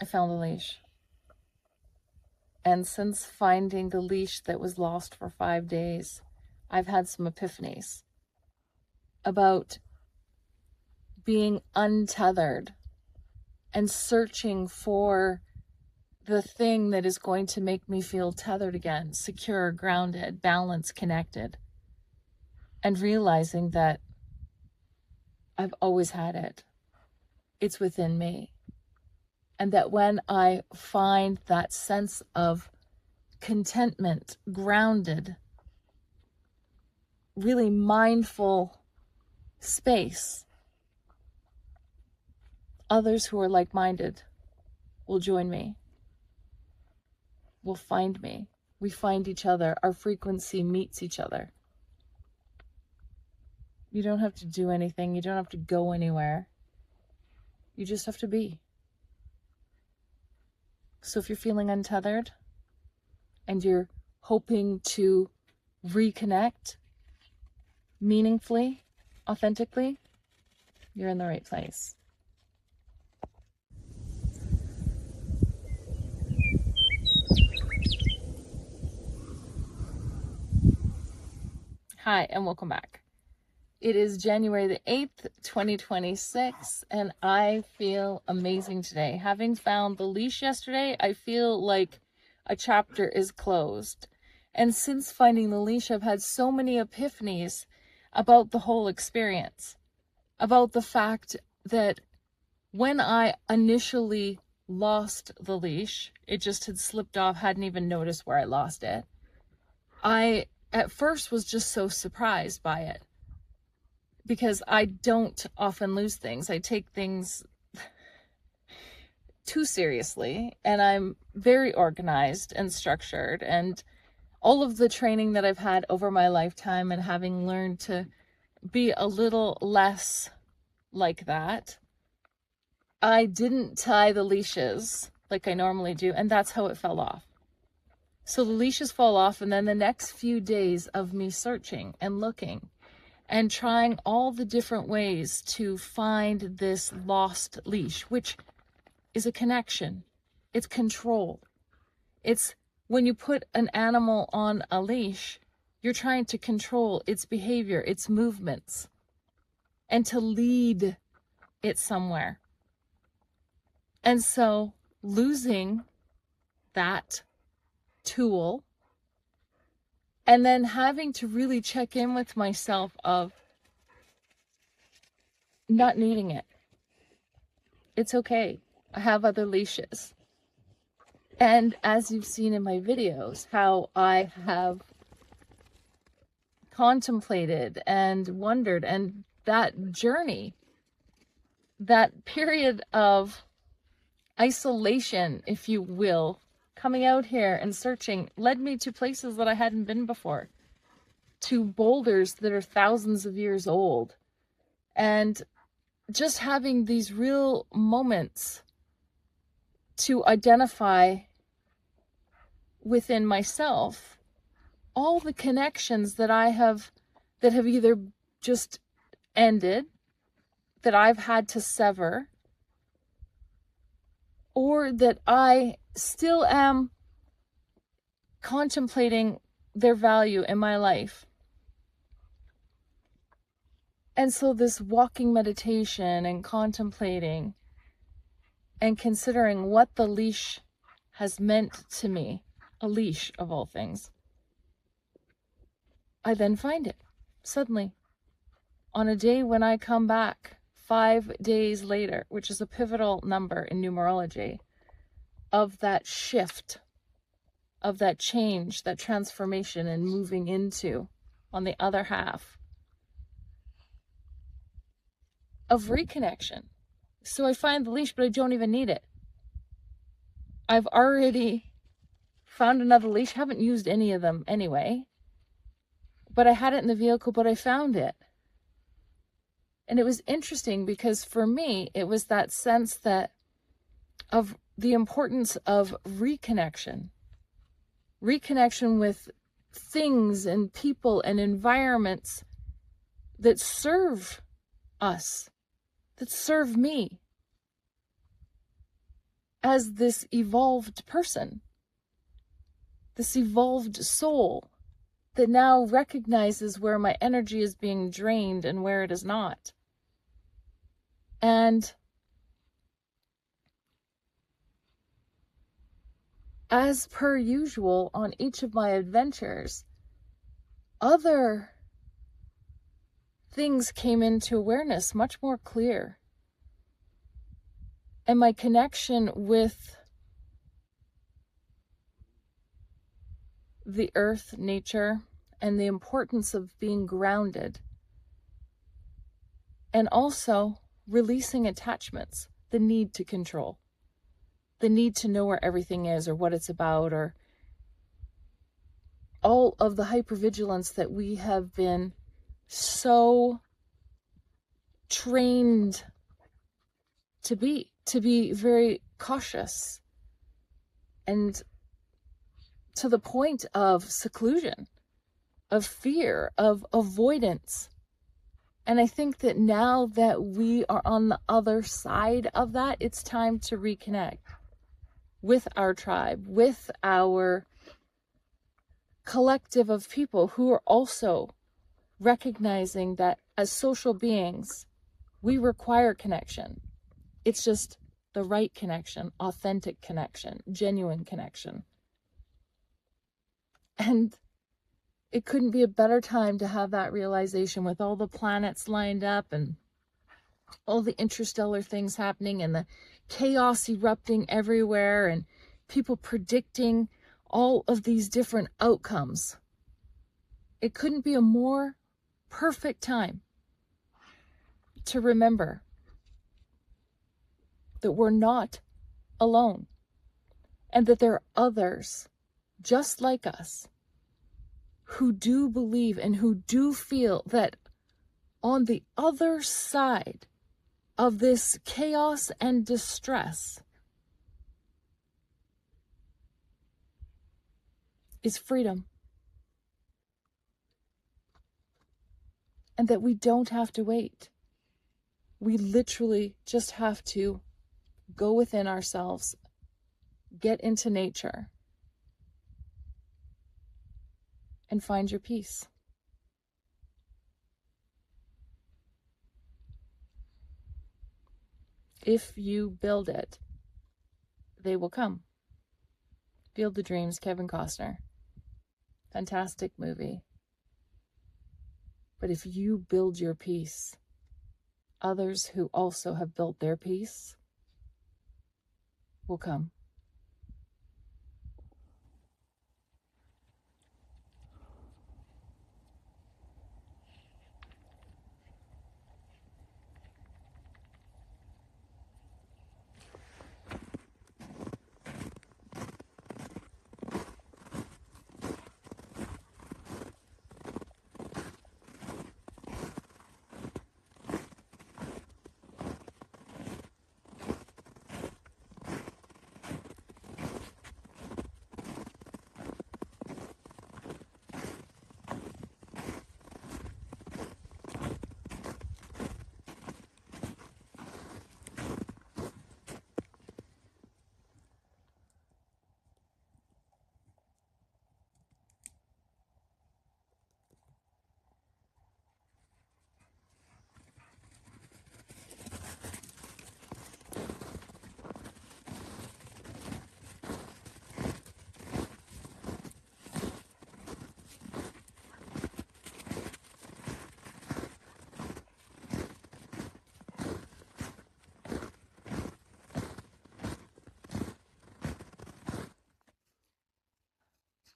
I found the leash. And since finding the leash that was lost for 5 days, I've had some epiphanies about being untethered and searching for the thing that is going to make me feel tethered again, secure, grounded, balanced, connected, and realizing that I've always had it. It's within me. And that when I find that sense of contentment, grounded, really mindful space, others who are like-minded will join me, will find me. We find each other. Our frequency meets each other. You don't have to do anything. You don't have to go anywhere. You just have to be. So if you're feeling untethered and you're hoping to reconnect meaningfully, authentically, you're in the right place. Hi, and welcome back. It is January the 8th, 2026, and I feel amazing today. Having found the leash yesterday, I feel like a chapter is closed. And since finding the leash, I've had so many epiphanies about the whole experience, about the fact that when I initially lost the leash, it just had slipped off, hadn't even noticed where I lost it. I, at first, was just so surprised by it, because I don't often lose things. I take things too seriously, and I'm very organized and structured, and all of the training that I've had over my lifetime and having learned to be a little less like that, I didn't tie the leashes like I normally do, and that's how it fell off. So the leashes fall off, and then the next few days of me searching and looking and trying all the different ways to find this lost leash, which is a connection. It's control. It's when you put an animal on a leash, you're trying to control its behavior, its movements, and to lead it somewhere. And so losing that tool, and then having to really check in with myself of not needing it. It's okay. I have other leashes. And as you've seen in my videos, how I have contemplated and wondered, and that journey, that period of isolation, if you will, coming out here and searching, led me to places that I hadn't been before, to boulders that are thousands of years old, and just having these real moments to identify within myself all the connections that that have either just ended, that I've had to sever, or that I still am contemplating their value in my life. And so this walking meditation and contemplating and considering what the leash has meant to me, a leash of all things, I then find it suddenly on a day when I come back 5 days later, which is a pivotal number in numerology, of that shift, of that change, that transformation, and moving into, on the other half, of reconnection. So I find the leash, but I don't even need it. I've already found another leash, haven't used any of them anyway, but I had it in the vehicle, but I found it. And it was interesting because for me, it was that sense that of the importance of reconnection with things and people and environments that serve us, that serve me. as this evolved person, this evolved soul that now recognizes where my energy is being drained and where it is not. And as per usual on each of my adventures, other things came into awareness much more clear. And my connection with the earth, nature, and the importance of being grounded. And also releasing attachments, the need to control, the need to know where everything is or what it's about, or all of the hypervigilance that we have been so trained to be very cautious, and to the point of seclusion, of fear, of avoidance. And I think that now that we are on the other side of that, it's time to reconnect with our tribe, with our collective of people who are also recognizing that as social beings, we require connection. It's just the right connection, authentic connection, genuine connection. And it couldn't be a better time to have that realization with all the planets lined up and all the interstellar things happening and the chaos erupting everywhere and people predicting all of these different outcomes. It couldn't be a more perfect time to remember that we're not alone and that there are others just like us who do believe and who do feel that on the other side of this chaos and distress is freedom. And that we don't have to wait. We literally just have to go within ourselves, get into nature, and find your peace. If you build it, they will come. Field of Dreams, Kevin Costner. Fantastic movie. But if you build your peace, others who also have built their peace will come.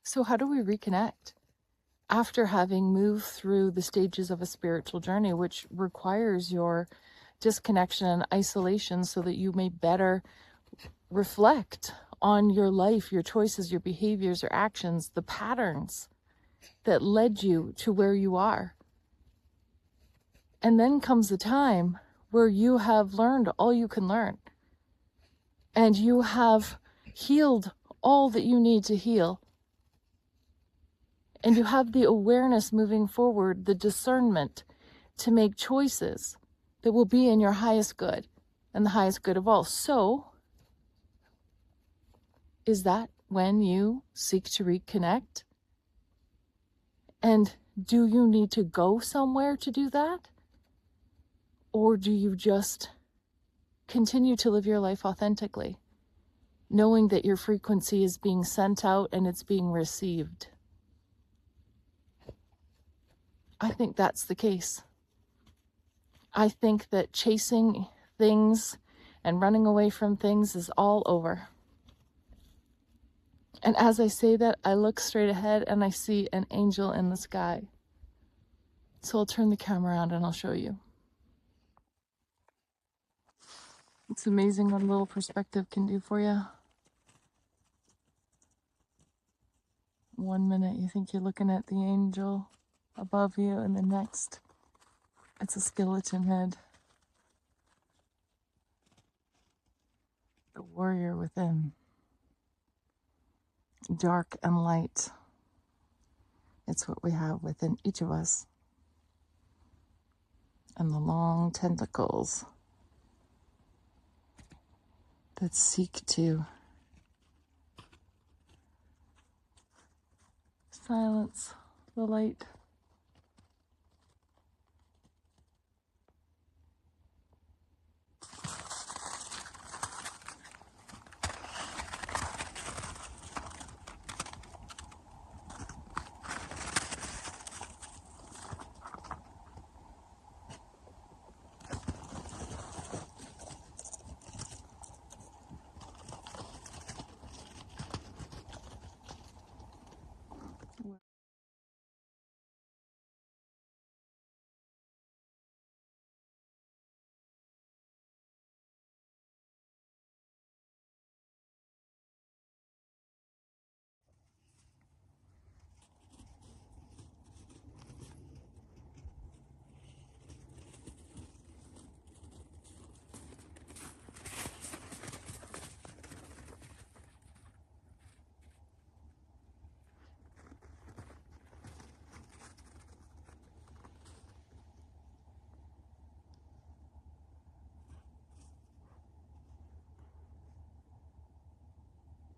So how do we reconnect after having moved through the stages of a spiritual journey, which requires your disconnection and isolation so that you may better reflect on your life, your choices, your behaviors, your actions, the patterns that led you to where you are? And then comes a time where you have learned all you can learn, and you have healed all that you need to heal. And you have the awareness moving forward, the discernment to make choices that will be in your highest good and the highest good of all. So Is that when you seek to reconnect? And do you need to go somewhere to do that? Or do you just continue to live your life authentically, knowing that your frequency is being sent out and it's being received? I think that's the case. I think that chasing things and running away from things is all over. And as I say that, I look straight ahead and I see an angel in the sky. So I'll turn the camera around and I'll show you. It's amazing what a little perspective can do for you. 1 minute you think you're looking at the angel above you, and the next it's a skeleton head. The warrior within. Dark and light. It's what we have within each of us. And the long tentacles that seek to silence the light.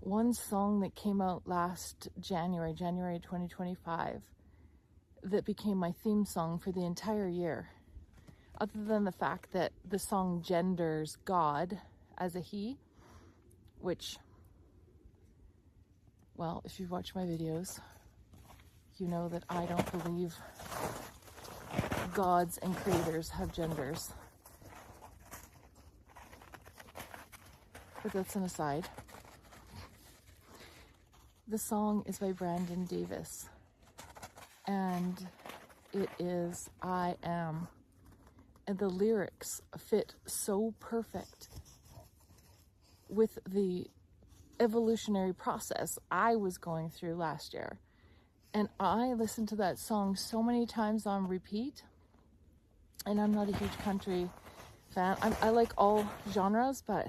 One song that came out last January 2025, that became my theme song for the entire year, other than the fact that the song genders God as a he, which, well, if you've watched my videos, you know that I don't believe gods and creators have genders. But that's an aside. The song is by Brandon Davis, and it is I Am. And the lyrics fit so perfect with the evolutionary process I was going through last year. And I listened to that song so many times on repeat. And I'm not a huge country fan. I like all genres, but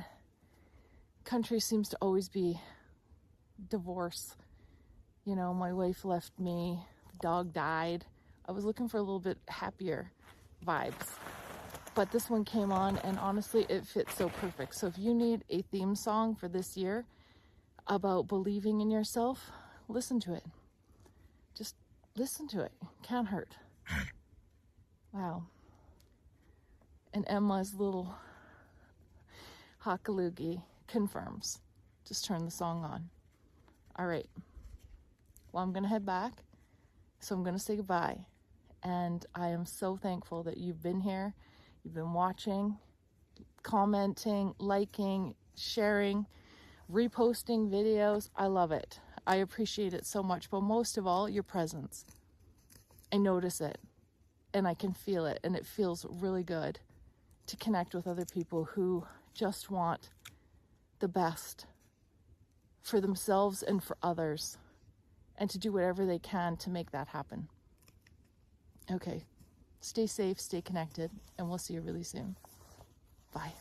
country seems to always be divorce. You know, my wife left me, the dog died. I was looking for a little bit happier vibes. But this one came on, and honestly, it fits so perfect. So if you need a theme song for this year about believing in yourself, listen to it. Just listen to it. Can't hurt. Wow. And Emma's little hakalugi confirms. Just turn the song on. All right. Well, I'm going to head back. So I'm going to say goodbye. And I am so thankful that you've been here. You've been watching, commenting, liking, sharing, reposting videos. I love it. I appreciate it so much. But most of all, your presence. I notice it. And I can feel it. And it feels really good to connect with other people who just want the best for themselves and for others, and to do whatever they can to make that happen. Okay, stay safe, stay connected, and we'll see you really soon. Bye.